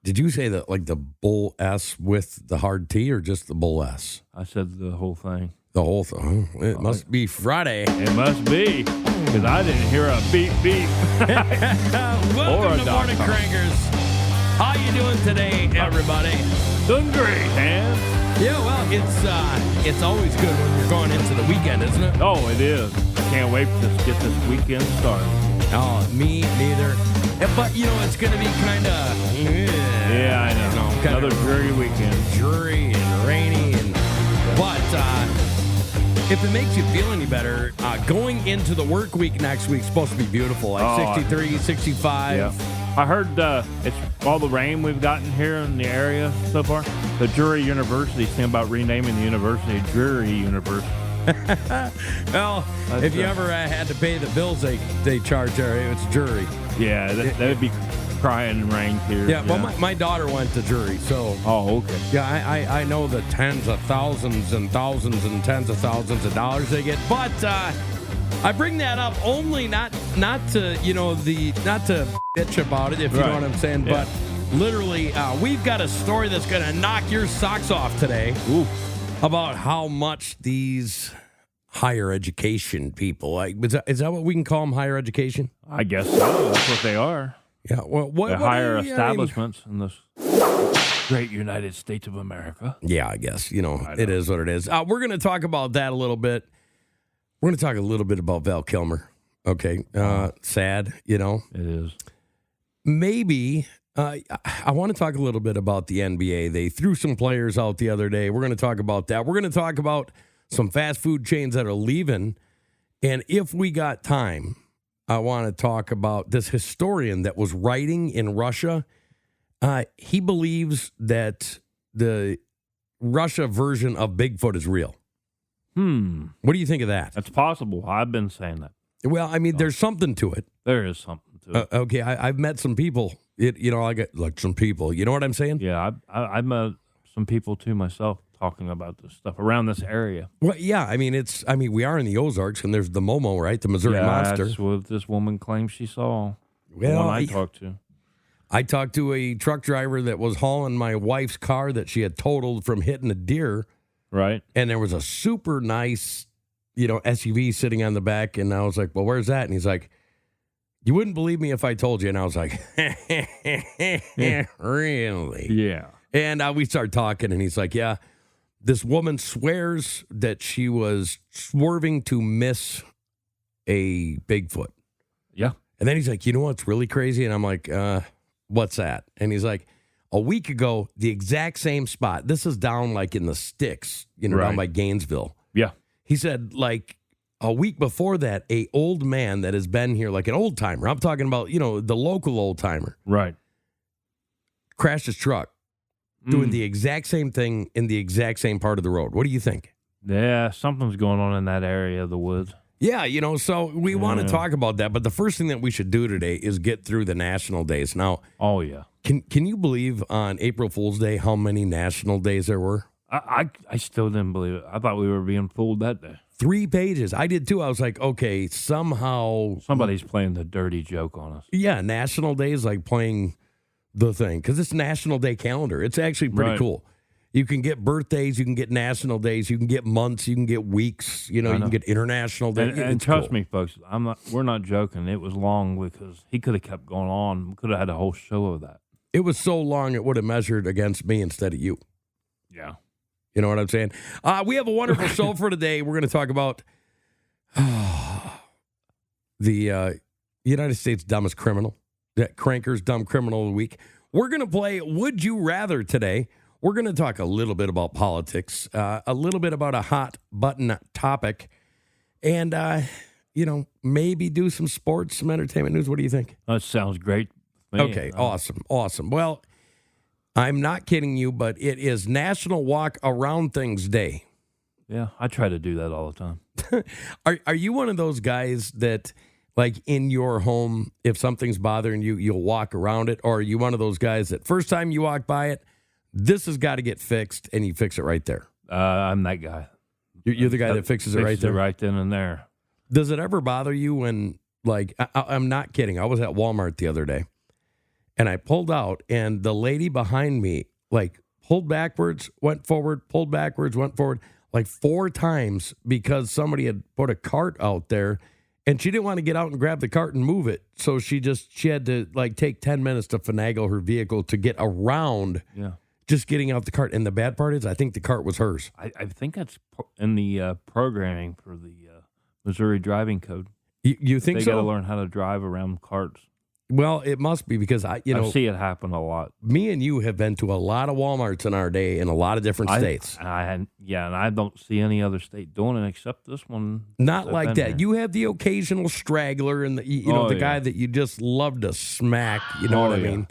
Did you say that like the bull S with the hard T or just the bull S? I said the whole thing. The whole thing. It must be Friday. It must be, because I didn't hear a beep beep. Welcome to Morning Crankers. How you doing today, everybody? Doing great, man. Yeah, well, it's always good when you're going into the weekend, isn't it? Oh, it is. Can't wait to get this weekend started. Oh, me neither. But, it's going to be kind of... Yeah, I know. Another dreary weekend. Dreary and rainy. But if it makes you feel any better, going into the work week next week is supposed to be beautiful. Like 63, 65. Yeah. I heard it's all the rain we've gotten here in the area so far. The Drury University is thinking about renaming the university Drury University. Well, if you ever had to pay the bills they charge there, it's Drury. Yeah, that would be crying in rain here. Yeah, well, my daughter went to Drury, so... Oh, okay. Yeah, I know the tens of thousands and thousands and tens of thousands of dollars they get, but I bring that up only not to not to bitch about it, if you know what I'm saying, but literally we've got a story that's going to knock your socks off today. Ooh. About how much these higher education people, like, is that what we can call them, higher education? I guess so. That's what they are. Yeah, well, They're higher establishments in this great United States of America. Yeah, I guess, it is what it is. We're going to talk about that a little bit. We're going to talk a little bit about Val Kilmer. Okay, sad, It is. Maybe... I want to talk a little bit about the NBA. They threw some players out the other day. We're going to talk about that. We're going to talk about some fast food chains that are leaving. And if we got time, I want to talk about this historian that was writing in Russia. He believes that the Russia version of Bigfoot is real. What do you think of that? That's possible. I've been saying that. Well, I mean, there's something to it. There is something to it. Okay, I've met some people. I got like some people. You know what I'm saying? Yeah, I've met some people too myself talking about this stuff around this area. Well, yeah, I mean we are in the Ozarks, and there's the Momo, right? The Missouri Monster. That's what this woman claims she saw. Well, the one I talked to. I talked to a truck driver that was hauling my wife's car that she had totaled from hitting a deer. Right. And there was a super nice, SUV sitting on the back, and I was like, "Well, where's that?" And he's like, "You wouldn't believe me if I told you." And I was like, really? Yeah. And we started talking, and he's like, yeah, this woman swears that she was swerving to miss a Bigfoot. Yeah. And then he's like, you know what's really crazy? And I'm like, what's that? And he's like, a week ago, the exact same spot. This is down like in the sticks, down by Gainesville. Yeah. He said, like, a week before that, a old man that has been here, like an old timer, I'm talking about, the local old timer. Right. Crashed his truck doing the exact same thing in the exact same part of the road. What do you think? Yeah, something's going on in that area of the woods. Yeah, so we want to talk about that. But the first thing that we should do today is get through the national days. Now, oh, yeah. Can you believe on April Fool's Day how many national days there were? I still didn't believe it. I thought we were being fooled that day. 3 pages. I did too. I was like, okay, somehow somebody's playing the dirty joke on us. Yeah, National Day is like playing the thing because it's National Day calendar. It's actually pretty cool. You can get birthdays, you can get national days, you can get months, you can get weeks. You can get international days. And trust me, folks, we're not joking. It was long because he could have kept going on. We could have had a whole show of that. It was so long it would have measured against me instead of you. Yeah. You know what I'm saying? We have a wonderful show for today. We're going to talk about the United States dumbest criminal, that Cranker's Dumb Criminal of the Week. We're going to play Would You Rather today. We're going to talk a little bit about politics, a little bit about a hot button topic, and, maybe do some sports, some entertainment news. What do you think? That sounds great. Okay, awesome. Well, I'm not kidding you, but it is National Walk Around Things Day. Yeah, I try to do that all the time. Are you one of those guys that, like, in your home, if something's bothering you, you'll walk around it? Or are you one of those guys that first time you walk by it, this has got to get fixed, and you fix it right there? I'm that guy. You're the guy that fixes it right there? Right then and there. Does it ever bother you when, like, I'm not kidding. I was at Walmart the other day, and I pulled out, and the lady behind me, like, pulled backwards, went forward, pulled backwards, went forward, like 4 times because somebody had put a cart out there, and she didn't want to get out and grab the cart and move it. So she had to, like, take 10 minutes to finagle her vehicle to get around just getting out the cart. And the bad part is, I think the cart was hers. I think that's in the programming for the Missouri driving code. You think they so? They got to learn how to drive around carts. Well, it must be because I see it happen a lot. Me and you have been to a lot of Walmarts in our day in a lot of different states. And I don't see any other state doing it except this one. Not like that. You have the occasional straggler and the guy that you just love to smack. You know what I mean?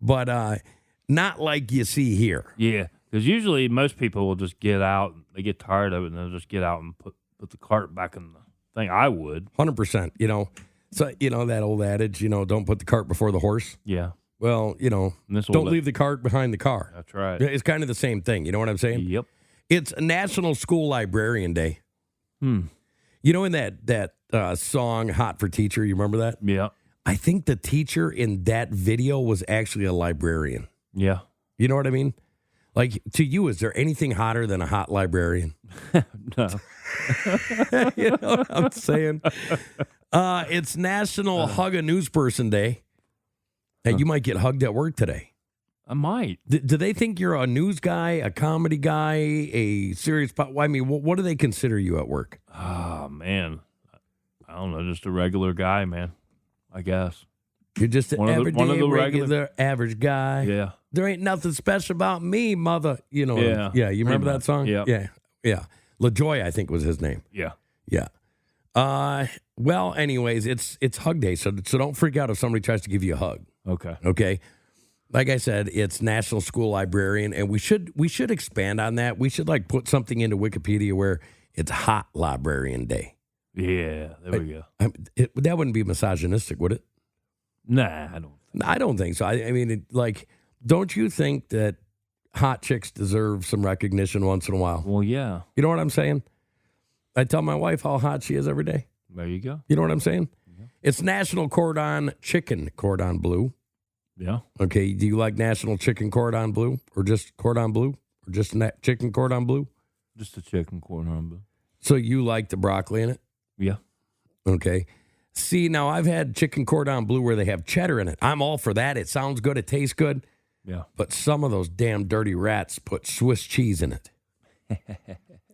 But not like you see here. Yeah, because usually most people will just get out. They get tired of it and they'll just get out and put the cart back in the thing. I would 100%. So, that old adage, don't put the cart before the horse. Yeah. Well, don't leave the cart behind the car. That's right. It's kind of the same thing. You know what I'm saying? Yep. It's National School Librarian Day. In that song, Hot for Teacher, you remember that? Yeah. I think the teacher in that video was actually a librarian. Yeah. You know what I mean? Like, to you, is there anything hotter than a hot librarian? No. You know what I'm saying? It's National Hug a News Person Day. Hey, you might get hugged at work today. I might. Do they think you're a news guy, a comedy guy, a serious... I mean, what do they consider you at work? Oh, man. I don't know. Just a regular guy, man. I guess. You're just an everyday, regular average guy. Yeah. There ain't nothing special about me, mother. Yeah. Yeah, you remember that song? Yeah. Yeah. LaJoy, I think, was his name. Yeah. Yeah. Well, anyways, it's Hug Day, so don't freak out if somebody tries to give you a hug. Okay. Like I said, it's National School Librarian, and we should expand on that. We should put something into Wikipedia where it's Hot Librarian Day. Yeah, there we go. That wouldn't be misogynistic, would it? Nah, I don't think so. I mean, don't you think that hot chicks deserve some recognition once in a while? Well, yeah. You know what I'm saying? I tell my wife how hot she is every day. There you go. You know what I'm saying? Yeah. It's National Chicken Cordon Bleu. Yeah. Okay. Do you like National Chicken Cordon Bleu or just Cordon Bleu or just Chicken Cordon Bleu? Just a chicken cordon bleu. So you like the broccoli in it? Yeah. Okay. See, now I've had chicken cordon bleu where they have cheddar in it. I'm all for that. It sounds good. It tastes good. Yeah. But some of those damn dirty rats put Swiss cheese in it.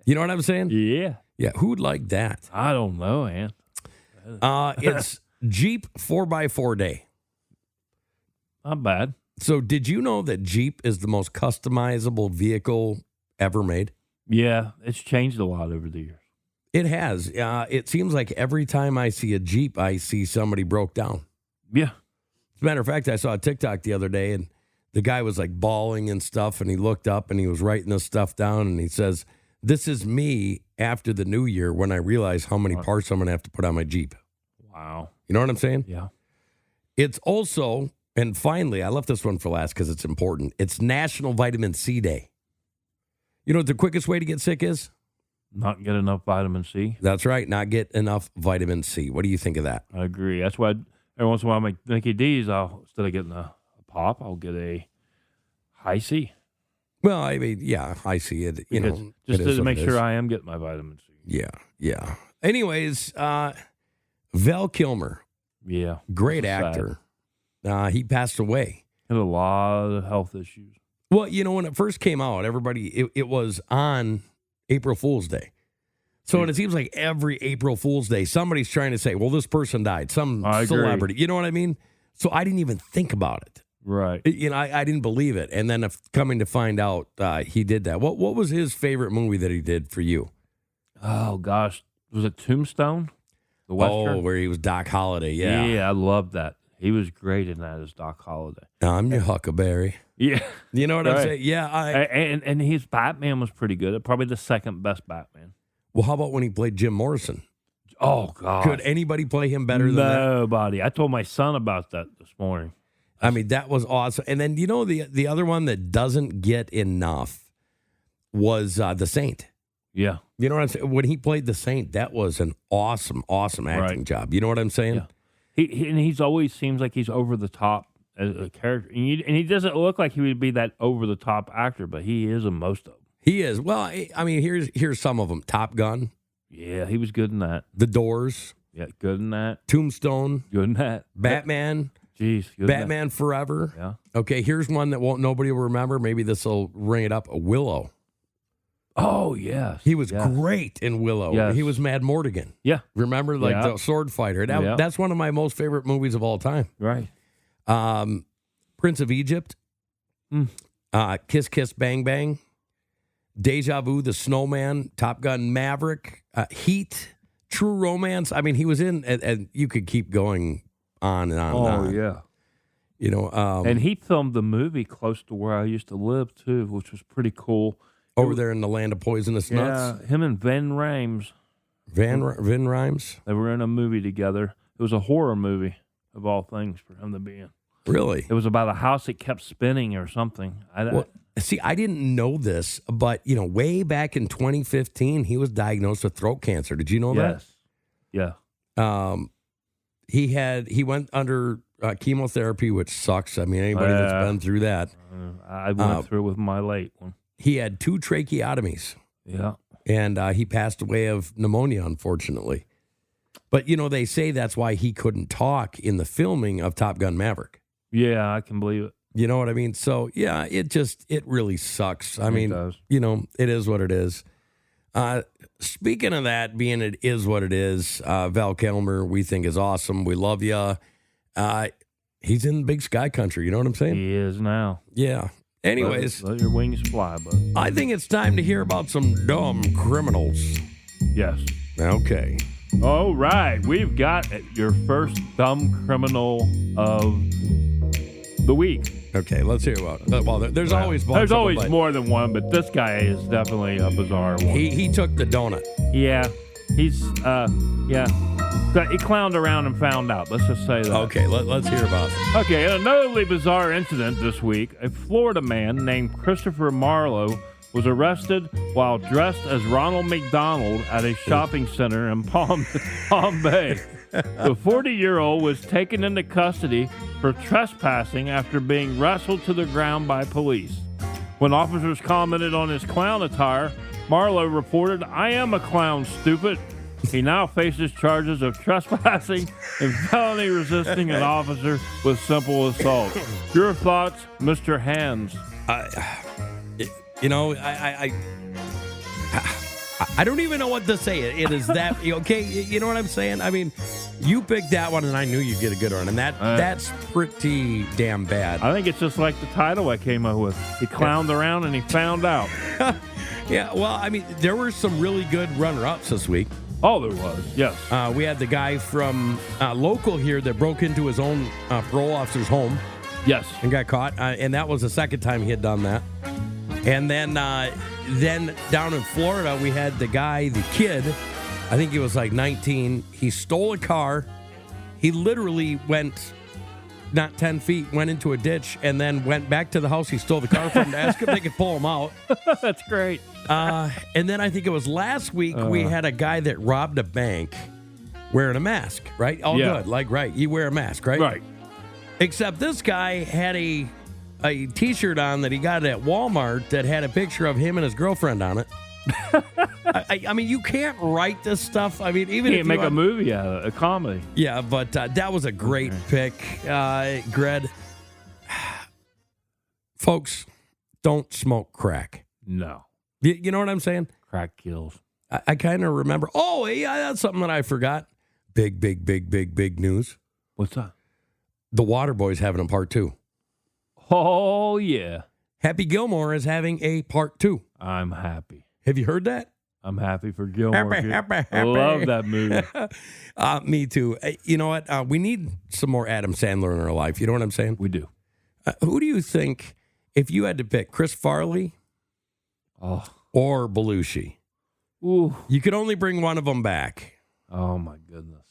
You know what I'm saying? Yeah. Yeah. Who'd like that? I don't know, man. It's Jeep 4x4 Day. Not bad. So did you know that Jeep is the most customizable vehicle ever made? Yeah. It's changed a lot over the years. It has. It seems like every time I see a Jeep, I see somebody broke down. Yeah. As a matter of fact, I saw a TikTok the other day, and the guy was bawling and stuff, and he looked up and he was writing this stuff down, and he says, "This is me after the new year when I realize how many parts I'm going to have to put on my Jeep." Wow. You know what I'm saying? Yeah. It's also, and finally, I left this one for last because it's important. It's National Vitamin C Day. You know what the quickest way to get sick is? Not get enough vitamin C. That's right. Not get enough vitamin C. What do you think of that? I agree. That's why every once in a while I make Mickey D's. Instead of getting a pop, I'll get a high C. Well, I mean, yeah, I see it. Just to make sure I am getting my vitamin C. Yeah. Anyways, Val Kilmer. Yeah. Great actor. He passed away. Had a lot of health issues. Well, when it first came out, everybody, it was on April Fool's Day. So and it seems like every April Fool's Day, somebody's trying to say, well, this person died, some celebrity. You know what I mean? So I didn't even think about it. Right. I didn't believe it. And then coming to find out he did that. What was his favorite movie that he did for you? Oh, gosh. Was it Tombstone? The Western? Oh, where he was Doc Holliday. Yeah. Yeah, I loved that. He was great in that as Doc Holliday. I'm your Huckleberry. Yeah. You know what I'm saying? Yeah. And his Batman was pretty good. Probably the second best Batman. Well, how about when he played Jim Morrison? Oh, God. Could anybody play him better than that? Nobody. I told my son about that this morning. I mean, that was awesome. And then, the other one that doesn't get enough was The Saint. Yeah. You know what I'm saying? When he played The Saint, that was an awesome acting job. You know what I'm saying? Yeah. He's always seems like he's over the top as a character. And he doesn't look like he would be that over-the-top actor, but he is in most of them. He is. Well, I mean, here's some of them. Top Gun. Yeah, he was good in that. The Doors. Yeah, good in that. Tombstone. Good in that. Batman. Jeez. Good Batman in that. Forever. Yeah. Okay, here's one that nobody will remember. Maybe this will ring it up. Willow. Oh, yes. He was great in Willow. Yes. He was Mad Mortigan. Yeah. Remember, like the sword fighter. That's one of my most favorite movies of all time. Right. Prince of Egypt. Kiss Kiss Bang Bang. Deja Vu, The Snowman, Top Gun Maverick, Heat, True Romance. I mean, he was in, and you could keep going on and on and on. Oh, yeah. You know, and he filmed the movie close to where I used to live, too, which was pretty cool. Over there in the land of poisonous nuts. Yeah, him and Vin Rhames. Vin Rhames? They were in a movie together. It was a horror movie, of all things, for him to be in. Really? It was about a house that kept spinning or something. See, I didn't know this, but, way back in 2015, he was diagnosed with throat cancer. Did you know that? Yes. Yeah. He went under chemotherapy, which sucks. I mean, anybody that's been through that. I went through it with my late one. He had 2 tracheotomies. Yeah. And he passed away of pneumonia, unfortunately. But, they say that's why he couldn't talk in the filming of Top Gun Maverick. Yeah, I can believe it. You know what I mean? So, yeah, it really sucks. I mean, does. It is what it is. Speaking of that, being it is what it is, Val Kilmer, we think is awesome. We love you. He's in big sky country. You know what I'm saying? He is now. Yeah. Anyways. Let your wings fly, bud. I think it's time to hear about some dumb criminals. Yes. Okay. All right. We've got your first dumb criminal of the week. Okay, let's hear about it. Well, there's always more than one, but this guy is definitely a bizarre one. He took the donut. Yeah. He's, he clowned around and found out. Let's just say that. Okay, let's hear about it. Okay, in a notably bizarre incident this week, a Florida man named Christopher Marlowe was arrested while dressed as Ronald McDonald at a shopping center in Palm Bay. The 40-year-old was taken into custody for trespassing after being wrestled to the ground by police. When officers commented on his clown attire, Marlowe reported, "I am a clown, stupid." He now faces charges of trespassing and felony resisting an officer with simple assault. Your thoughts, Mr. Hands? I don't even know what to say. It is that, okay, you know what I'm saying? I mean, you picked that one, and I knew you'd get a good one, and that's pretty damn bad. I think it's just like the title I came up with. He clowned around, and he found out. Yeah, well, I mean, there were some really good runner-ups this week. Oh, there was, yes. We had the guy from local here that broke into his own parole officer's home. Yes. And got caught, and that was the second time he had done that. And then down in Florida, we had the kid, I think he was like 19. He stole a car. He literally went not 10 feet, went into a ditch, and then went back to the house he stole the car from to ask if they could pull him out. That's great. And then I think it was last week, we had a guy that robbed a bank wearing a mask, right? All good. Like, right. You wear a mask, right? Right. Except this guy had a T-shirt on that he got at Walmart that had a picture of him and his girlfriend on it. I mean, you can't write this stuff. I mean, even you can't make a movie out of it, a comedy. Yeah, but that was a great pick, Gred. Folks, don't smoke crack. No. You know what I'm saying? Crack kills. I kind of remember. Oh, yeah, that's something that I forgot. Big news. What's that? The Waterboy's having a part 2. Oh, yeah. Happy Gilmore is having a part 2. I'm happy. Have you heard that? I'm happy for Gilmore. Happy. I love that movie. Me too. You know what? We need some more Adam Sandler in our life. You know what I'm saying? We do. Who do you think, if you had to pick, Chris Farley or Belushi? Ooh. You could only bring one of them back. Oh, my goodness.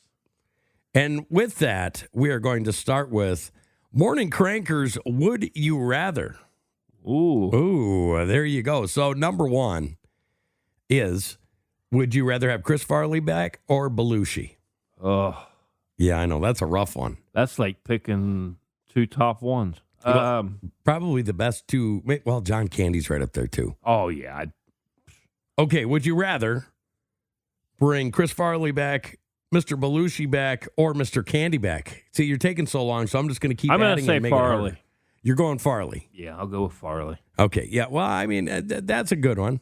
And with that, we are going to start with Morning Crankers, Would You Rather? Ooh, there you go. So number 1 is, would you rather have Chris Farley back or Belushi? Oh. Yeah, I know. That's a rough one. That's like picking two top ones. Probably the best two. Well, John Candy's right up there, too. Oh, yeah. Okay, would you rather bring Chris Farley back, Mr. Belushi back, or Mr. Candy back? See, you're taking so long, so I'm just going to keep I'm adding. going to say Farley. You're going Farley. Yeah, I'll go with Farley. Okay, yeah. Well, I mean, that's a good one.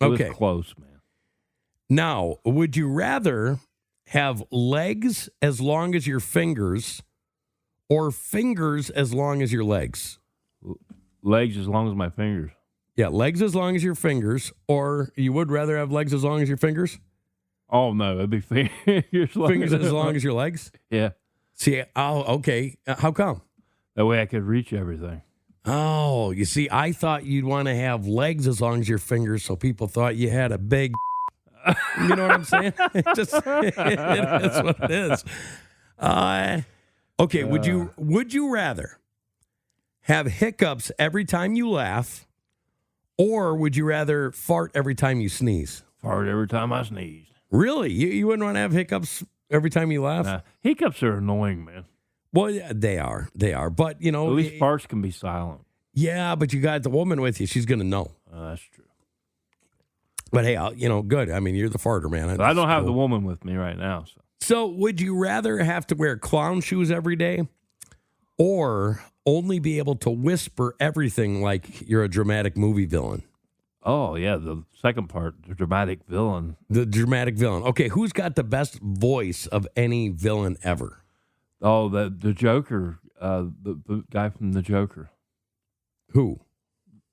It Okay. was close, man. Now, would you rather have legs as long as your fingers or fingers as long as your legs? Legs as long as my fingers. Yeah, legs as long as your fingers, or you would rather have legs as long as your fingers? Oh, no, it'd be fingers. Fingers as long as your legs? Yeah. See, okay. How come? That way I could reach everything. Oh, you see, I thought you'd want to have legs as long as your fingers so people thought you had a big, you know what I'm saying? It is what it is. Okay, would you rather have hiccups every time you laugh, or would you rather fart every time you sneeze? Fart every time I sneeze. Really? You wouldn't want to have hiccups every time you laugh? Nah, hiccups are annoying, man. Well, yeah, they are. But, you know. At least farts can be silent. Yeah, but you got the woman with you. She's going to know. That's true. But, hey, good. I mean, you're the farter, man. But I don't have the woman with me right now. So would you rather have to wear clown shoes every day or only be able to whisper everything like you're a dramatic movie villain? Oh, yeah, the second part, the dramatic villain. The dramatic villain. Okay, who's got the best voice of any villain ever? Oh, the Joker, the guy from the Joker. Who?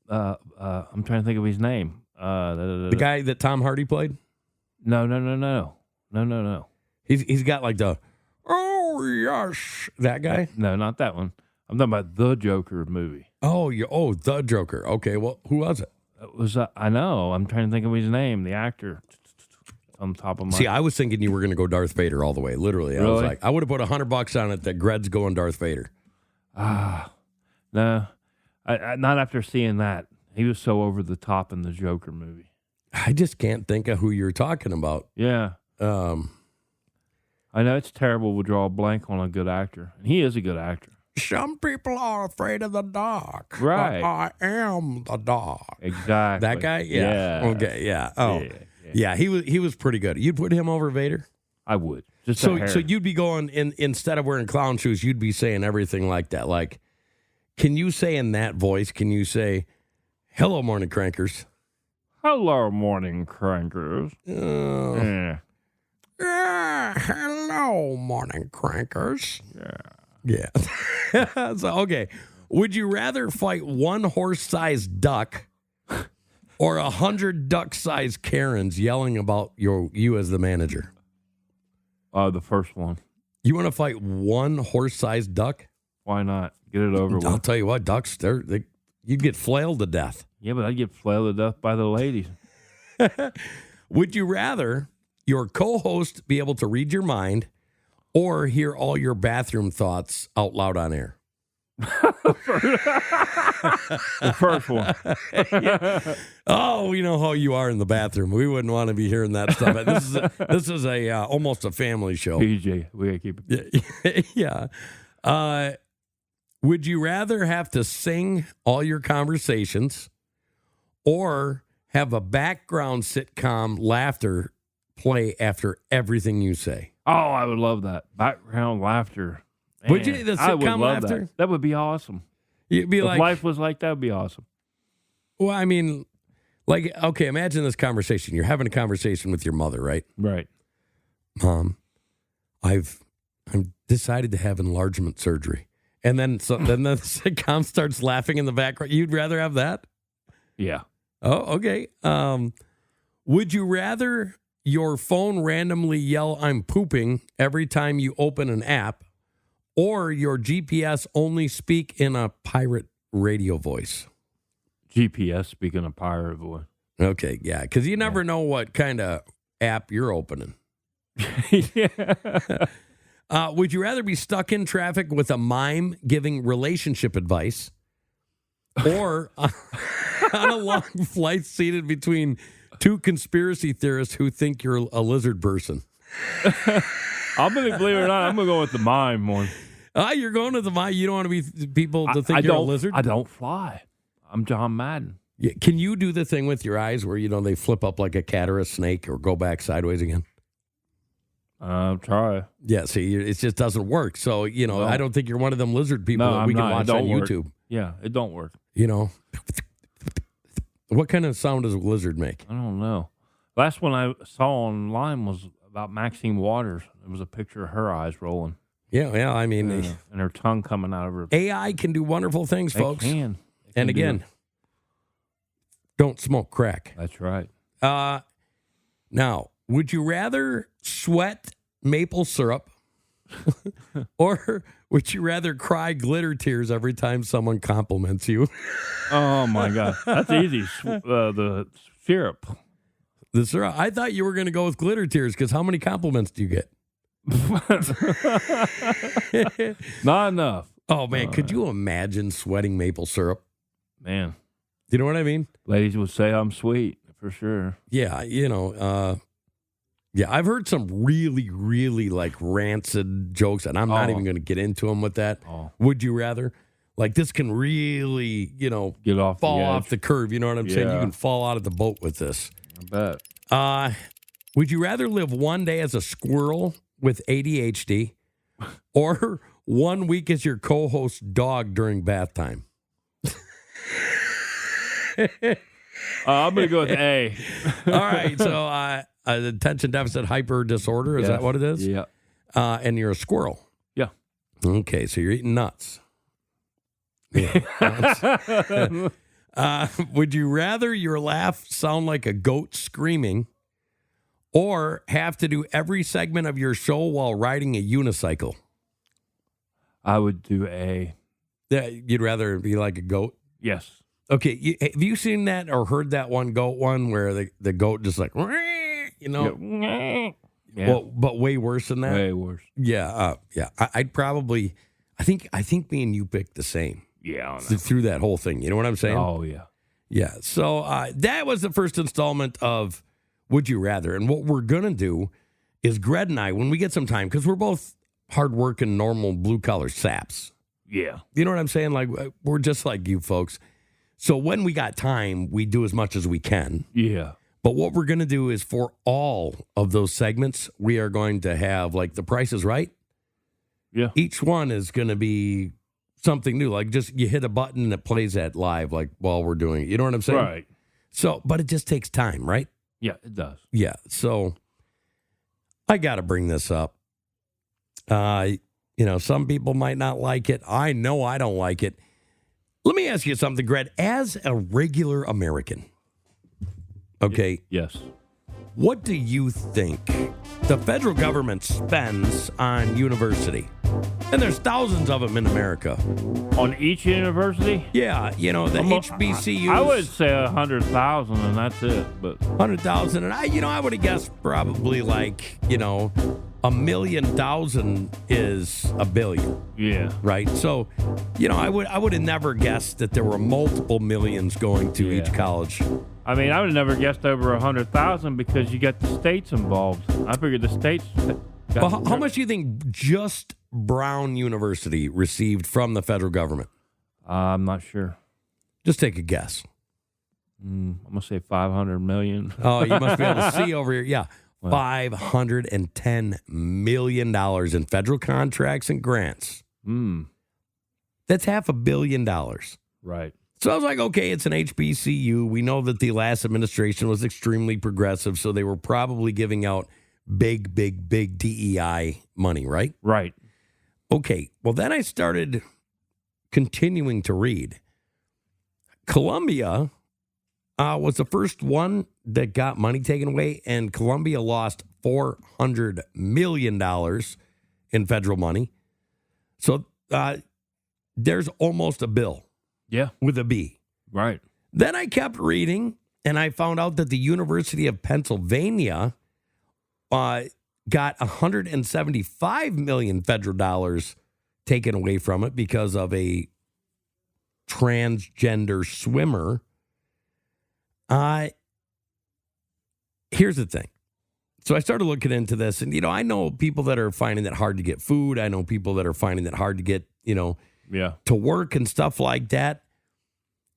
I'm trying to think of his name. The guy that Tom Hardy played? No. He's got like the, oh, yes, that guy? No, not that one. I'm talking about the Joker movie. Oh, the Joker. Okay, well, who was it? It was, I know. I'm trying to think of his name, the actor. On top of my. See, I was thinking you were going to go Darth Vader all the way. Literally, Really? I was like, I would have put $100 on it that Gred's going Darth Vader. No, I not after seeing that. He was so over the top in the Joker movie. I just can't think of who you're talking about. Yeah, I know it's terrible. We'll draw a blank on a good actor, and he is a good actor. Some people are afraid of the dark. Right. But I am the dark. Exactly. That guy? Yeah. Okay, yeah. Oh. Yeah, he was pretty good. You'd put him over Vader? I would. Just so you'd be going instead of wearing clown shoes, you'd be saying everything like that. Like, can you say in that voice? Can you say, "Hello, morning crankers"? Hello, morning crankers. Yeah. Hello, morning crankers. Yeah. So okay, would you rather fight one horse-sized duck? Or 100 duck-sized Karens yelling about you as the manager? The first one. You want to fight one horse-sized duck? Why not? Get it over with. I'll tell you what, ducks, you'd get flailed to death. Yeah, but I'd get flailed to death by the ladies. Would you rather your co-host be able to read your mind or hear all your bathroom thoughts out loud on air? The first one. Yeah. Oh, we know how you are in the bathroom. We wouldn't want to be hearing that stuff. This is almost a family show. PJ, we gotta keep it. Yeah. Would you rather have to sing all your conversations or have a background sitcom laughter play after everything you say? Oh, I would love that. Background laughter. Man, would you? The I would sitcom love laughter? That would be awesome. You'd be if like, life was like that, would be awesome. Well, I mean, like, okay, imagine this conversation. You're having a conversation with your mother, right? Right. Mom, I'm decided to have enlargement surgery. And then the sitcom starts laughing in the background. You'd rather have that? Yeah. Oh, okay. Would you rather your phone randomly yell, "I'm pooping" every time you open an app, or your GPS only speak in a pirate radio voice? GPS speaking a pirate voice. Okay, yeah, because you never know what kind of app you're opening. Yeah. Would you rather be stuck in traffic with a mime giving relationship advice, or on a long flight seated between two conspiracy theorists who think you're a lizard person? I'm going to, believe it or not, I'm going to go with the mime one. You're going to the mine. You don't want to be people to think you're a lizard? I don't fly. I'm John Madden. Yeah. Can you do the thing with your eyes where, they flip up like a cat or a snake or go back sideways again? Try. Yeah, see, it just doesn't work. So, I don't think you're one of them lizard people that we can watch on YouTube. Yeah, it don't work. What kind of sound does a lizard make? I don't know. Last one I saw online was about Maxine Waters. It was a picture of her eyes rolling. Yeah. I mean, and her tongue coming out of her. AI can do wonderful things, folks. It can. And again, don't smoke crack. That's right. Now, would you rather sweat maple syrup or would you rather cry glitter tears every time someone compliments you? Oh, my God. That's easy. The syrup. The syrup. I thought you were going to go with glitter tears because how many compliments do you get? Not enough. Oh, man. Could you imagine sweating maple syrup? Man. You know what I mean? Ladies would say I'm sweet, for sure. Yeah, I've heard some really, really like rancid jokes, and I'm not even going to get into them with that. Would you rather? Like this can really, get off, fall off the curve. You know what I'm saying? You can fall out of the boat with this. I bet. Would you rather live one day as a squirrel with ADHD or 1 week as your co-host dog during bath time? I'm going to go with A. All right. So attention deficit hyper disorder. Is that what it is? Yeah. And you're a squirrel. Yeah. Okay. So you're eating nuts. Yeah. Would you rather your laugh sound like a goat screaming or have to do every segment of your show while riding a unicycle? I would do A. You'd rather be like a goat? Yes. Okay. Have you seen that or heard that one goat one where the goat just like, Yeah. Well, but way worse than that? Way worse. Yeah. I'd probably, I think me and you picked the same. Yeah. Through that whole thing. You know what I'm saying? Oh, yeah. Yeah. So that was the first installment of Would You Rather. And what we're going to do is Greg and I, when we get some time, because we're both hardworking, normal, blue-collar saps. Yeah. You know what I'm saying? Like, we're just like you folks. So when we got time, we do as much as we can. Yeah. But what we're going to do is for all of those segments, we are going to have, like, The Price is Right. Yeah. Each one is going to be something new. Like, just you hit a button and it plays that live, like, while we're doing it. You know what I'm saying? Right. So, but it just takes time, right? Yeah, it does. Yeah. So I got to bring this up. Some people might not like it. I know I don't like it. Let me ask you something, Greg. As a regular American, okay? Yes. What do you think the federal government spends on university? And there's thousands of them in America. On each university? Yeah, the HBCUs. I would say 100,000 and that's it. But 100,000, and I would have guessed probably like $1 million is $1 billion. Yeah. Right. So, I would have never guessed that there were multiple millions going to each college. I mean, I would have never guessed over 100,000 because you got the states involved. I figured the states. Well, how much do you think just Brown University received from the federal government? I'm not sure. Just take a guess. I'm going to say 500 million. Oh, you must be able to see over here. Yeah. $510 million in federal contracts and grants. That's $500 million. Right. So I was like, okay, it's an HBCU. We know that the last administration was extremely progressive, so they were probably giving out big DEI money, right? Right. Okay. Well, then I started continuing to read. Columbia was the first one that got money taken away, and Columbia lost $400 million in federal money. So there's almost a bill. Yeah. With a B. Right. Then I kept reading, and I found out that the University of Pennsylvania got $175 million federal dollars taken away from it because of a transgender swimmer. Here's the thing. So I started looking into this, and, I know people that are finding it hard to get food. I know people that are finding it hard to get, to work and stuff like that.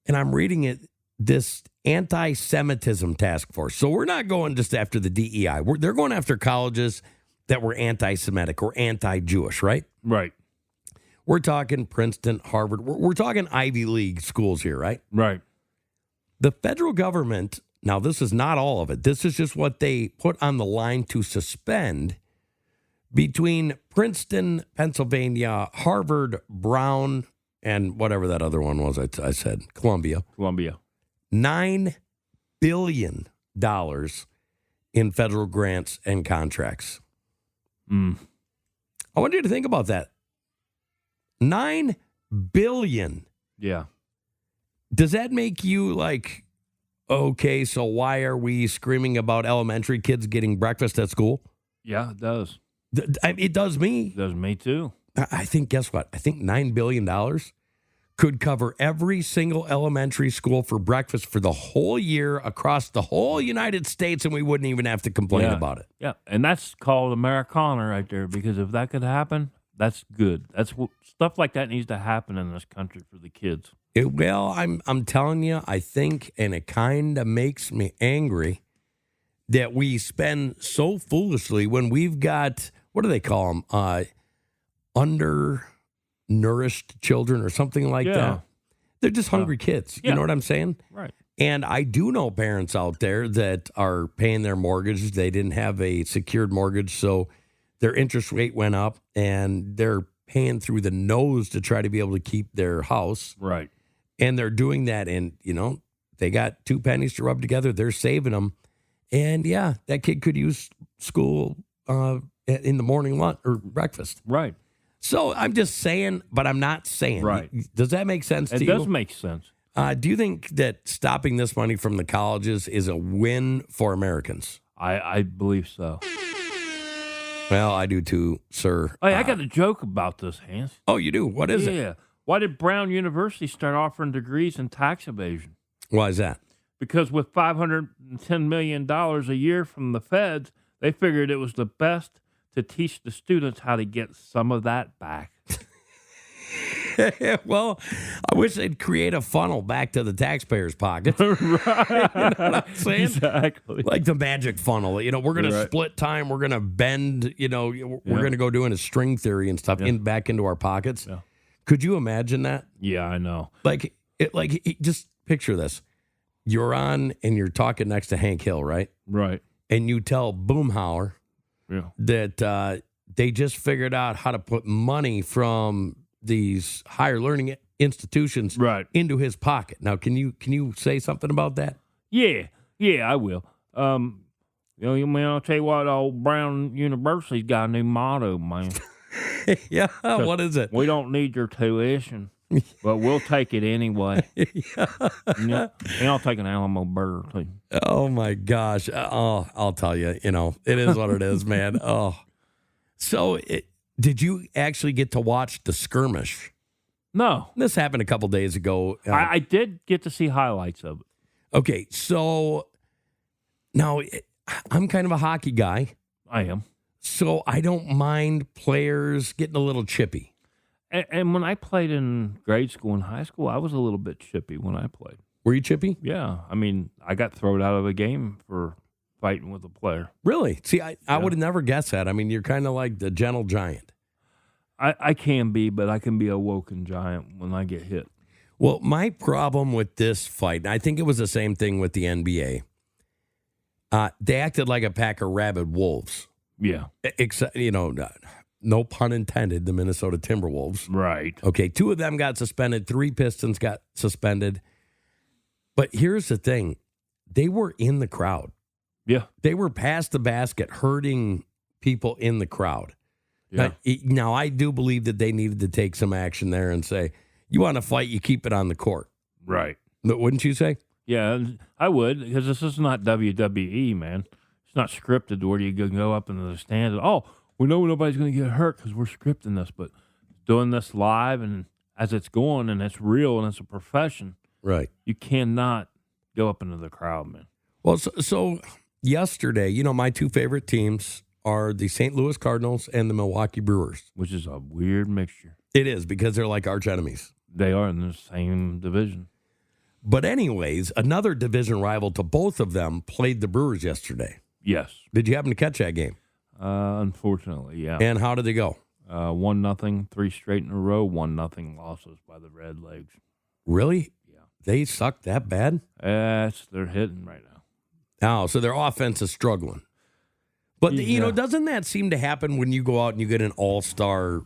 And I'm reading this anti-Semitism task force. So we're not going just after the DEI. They're going after colleges that were anti-Semitic or anti-Jewish, right? Right. We're talking Princeton, Harvard. We're talking Ivy League schools here, right? Right. The federal government, now this is not all of it. This is just what they put on the line to suspend between Princeton, Pennsylvania, Harvard, Brown, and whatever that other one was I said, Columbia. $9 billion in federal grants and contracts. I want you to think about that. $9 billion. Yeah. Does that make you like, okay, so why are we screaming about elementary kids getting breakfast at school? Yeah, it does. It does me. It does me too. I think, guess what? I think $9 billion could cover every single elementary school for breakfast for the whole year across the whole United States, and we wouldn't even have to complain about it. Yeah, and that's called Americana right there, because if that could happen, that's good. Stuff like that needs to happen in this country for the kids. I'm telling you, I think, and it kind of makes me angry that we spend so foolishly when we've got, what do they call them? Undernourished children or something like that. They're just hungry kids. You know what I'm saying? Right. And I do know parents out there that are paying their mortgage. They didn't have a secured mortgage, so their interest rate went up, and they're paying through the nose to try to be able to keep their house. Right. And they're doing that, and, they got 2 pennies to rub together. They're saving them. And, that kid could use school in the morning lunch or breakfast. Right. So I'm just saying, but I'm not saying. Right. Does that make sense to you? It does make sense. Do you think that stopping this money from the colleges is a win for Americans? I believe so. Well, I do too, sir. Hey, I got a joke about this, Hans. Oh, you do? What is it? Yeah. Why did Brown University start offering degrees in tax evasion? Why is that? Because with $510 million a year from the feds, they figured it was the best to teach the students how to get some of that back. Well, I wish they'd create a funnel back to the taxpayer's pocket. Right. You know what I'm saying? Exactly. Like the magic funnel. We're going to split time. We're going to bend, we're going to go doing a string theory and stuff back into our pockets. Yeah. Could you imagine that? Yeah, I know. Just picture this. You're on and you're talking next to Hank Hill, right? Right. And you tell Boomhauer that they just figured out how to put money from these higher learning institutions into his pocket. Now, can you say something about that? Yeah, I will. I'll tell you what, old Brown University's got a new motto, man. Yeah, what is it? We don't need your tuition, but we'll take it anyway. And I'll take an Alamo burger, too. Oh, my gosh. Oh, I'll tell you, it is what it is, man. Oh. So, did you actually get to watch the skirmish? No. This happened a couple days ago. I did get to see highlights of it. Okay, so now I'm kind of a hockey guy. I am. So I don't mind players getting a little chippy. And when I played in grade school and high school, I was a little bit chippy when I played. Were you chippy? Yeah. I mean, I got thrown out of a game for fighting with a player. Really? See, I would have never guessed that. I mean, you're kind of like the gentle giant. I can be, but I can be a woken giant when I get hit. Well, my problem with this fight, and I think it was the same thing with the NBA, they acted like a pack of rabid wolves. Yeah. Except, no pun intended, the Minnesota Timberwolves. Right. Okay, 2 of them got suspended. 3 Pistons got suspended. But here's the thing. They were in the crowd. Yeah. They were past the basket hurting people in the crowd. Yeah. Now, I do believe that they needed to take some action there and say, you want to fight, you keep it on the court. Right. Wouldn't you say? Yeah, I would, because this is not WWE, man. It's not scripted where you can go up into the stands. Oh, we know nobody's going to get hurt because we're scripting this, but doing this live and as it's going and it's real and it's a profession. Right. You cannot go up into the crowd, man. Well, so yesterday, my two favorite teams are the St. Louis Cardinals and the Milwaukee Brewers. Which is a weird mixture. It is, because they're like arch enemies. They are in the same division. But anyways, another division rival to both of them played the Brewers yesterday. Yes. Did you happen to catch that game? Unfortunately, yeah. And how did they go? 1-0, 3 straight in a row, 1-0 losses by the Red Legs. Really? Yeah. They suck that bad? They're hitting right now. Oh, so their offense is struggling. But, doesn't that seem to happen when you go out and you get an all-star,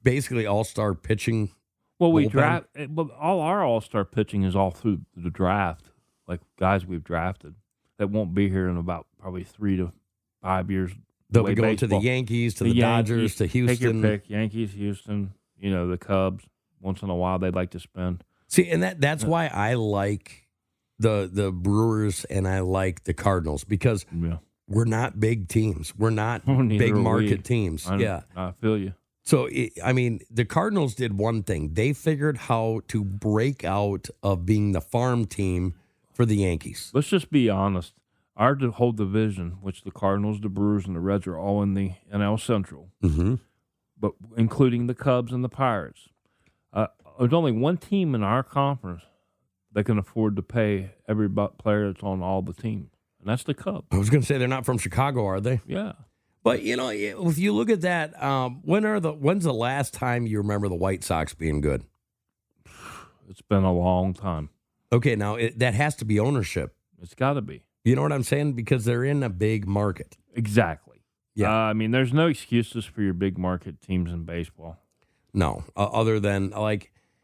basically all-star pitching? Well, we draft, but all our all-star pitching is all through the draft, like guys we've drafted that won't be here in about probably 3 to 5 years. They'll be going to the Yankees, to the Dodgers, to Houston. Take your pick, Yankees, Houston, the Cubs. Once in a while, they'd like to spend. See, and that's why I like the Brewers and I like the Cardinals, because we're not big teams. We're not big market teams. I feel you. So, the Cardinals did one thing. They figured how to break out of being the farm team for the Yankees. Let's just be honest. Our whole division, which the Cardinals, the Brewers, and the Reds are all in the NL Central, but including the Cubs and the Pirates. There's only one team in our conference that can afford to pay every player that's on all the teams, and that's the Cubs. I was going to say they're not from Chicago, are they? Yeah. But, if you look at that, when's the last time you remember the White Sox being good? It's been a long time. Okay, now that has to be ownership. It's got to be. You know what I'm saying? Because they're in a big market. Exactly. Yeah. There's no excuses for your big market teams in baseball. No, other than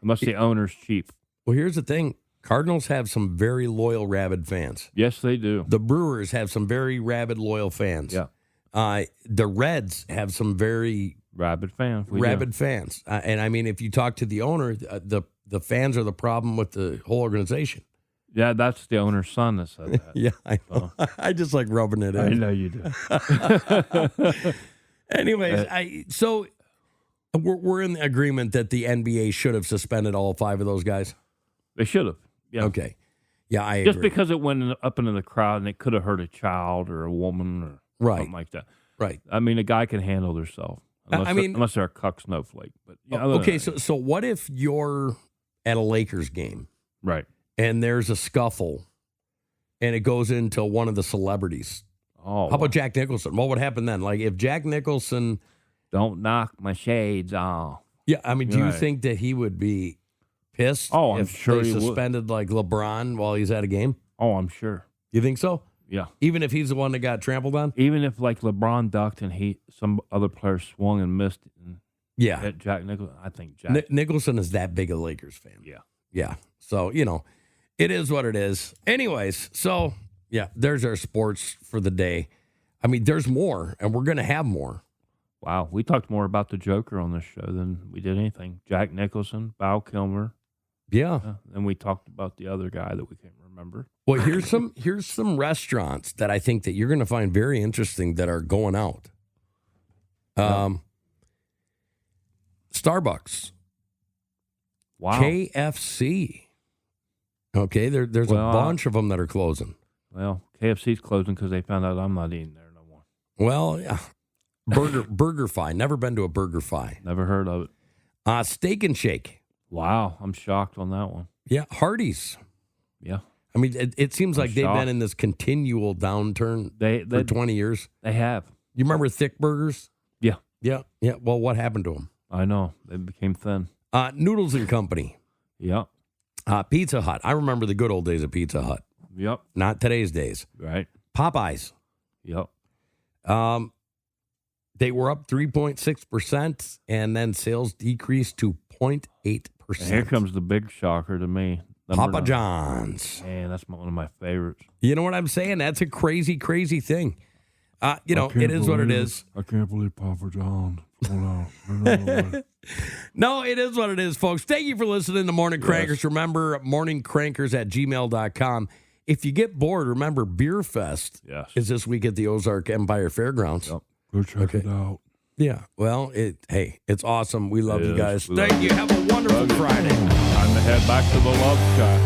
unless the owner's cheap. Well, here's the thing. Cardinals have some very loyal, rabid fans. Yes, they do. The Brewers have some very rabid, loyal fans. Yeah. The Reds have some very rabid fans. Fans. And if you talk to the owner, the fans are the problem with the whole organization. Yeah, that's the owner's son that said that. Yeah, I know. I just like rubbing it in. I know you do. Anyways, so we're in the agreement that the NBA should have suspended all 5 of those guys? They should have. Yeah. Okay. Yeah, I Just agree. because it went up into the crowd and it could have hurt a child or a woman or something like that. Right. A guy can handle themselves. Unless they're a cuck snowflake. But okay, so what if you're at a Lakers game? Right. And there's a scuffle, and it goes into one of the celebrities. Oh, how about Jack Nicholson? What would happen then? Like if Jack Nicholson, don't knock my shades off. Yeah, do you think that he would be pissed? Oh, I'm if sure they he suspended like LeBron while he's at a game. Oh, I'm sure. You think so? Yeah. Even if he's the one that got trampled on. Even if like LeBron ducked and some other player swung and missed. And hit Jack Nicholson. I think Jack Nicholson is that big a Lakers fan. Yeah. Yeah. So it is what it is. Anyways, so, there's our sports for the day. There's more, and we're going to have more. Wow. We talked more about the Joker on this show than we did anything. Jack Nicholson, Val Kilmer. Yeah. And we talked about the other guy that we can't remember. Well, here's some restaurants that I think that you're going to find very interesting that are going out. Starbucks. Wow. KFC. Okay, there's a bunch of them that are closing. Well, KFC's closing because they found out I'm not eating there no more. Well, yeah. BurgerFi. Never been to a BurgerFi. Never heard of it. Steak and Shake. Wow, I'm shocked on that one. Yeah, Hardee's. Yeah. It seems like they've been in this continual downturn for 20 years. They have. You remember Thick Burgers? Yeah. Yeah. Yeah. Well, what happened to them? I know. They became thin. Noodles and Company. Yeah. Pizza Hut. I remember the good old days of Pizza Hut. Yep. Not today's days. Right. Popeyes. Yep. They were up 3.6%, and then sales decreased to 0.8%. Here comes the big shocker to me. Papa John's. Man, that's one of my favorites. You know what I'm saying? That's a crazy, crazy thing. It is what it is. I can't believe Papa John's. No, it is what it is, folks. Thank you for listening to Morning Crankers. Remember, morningcrankers@gmail.com. If you get bored, remember Beer Fest is this week at the Ozark Empire Fairgrounds. Yep. Go check it out. Yeah, well, it's awesome. We love you guys. Thank you. Have a wonderful Friday. Time to head back to the Love Shack.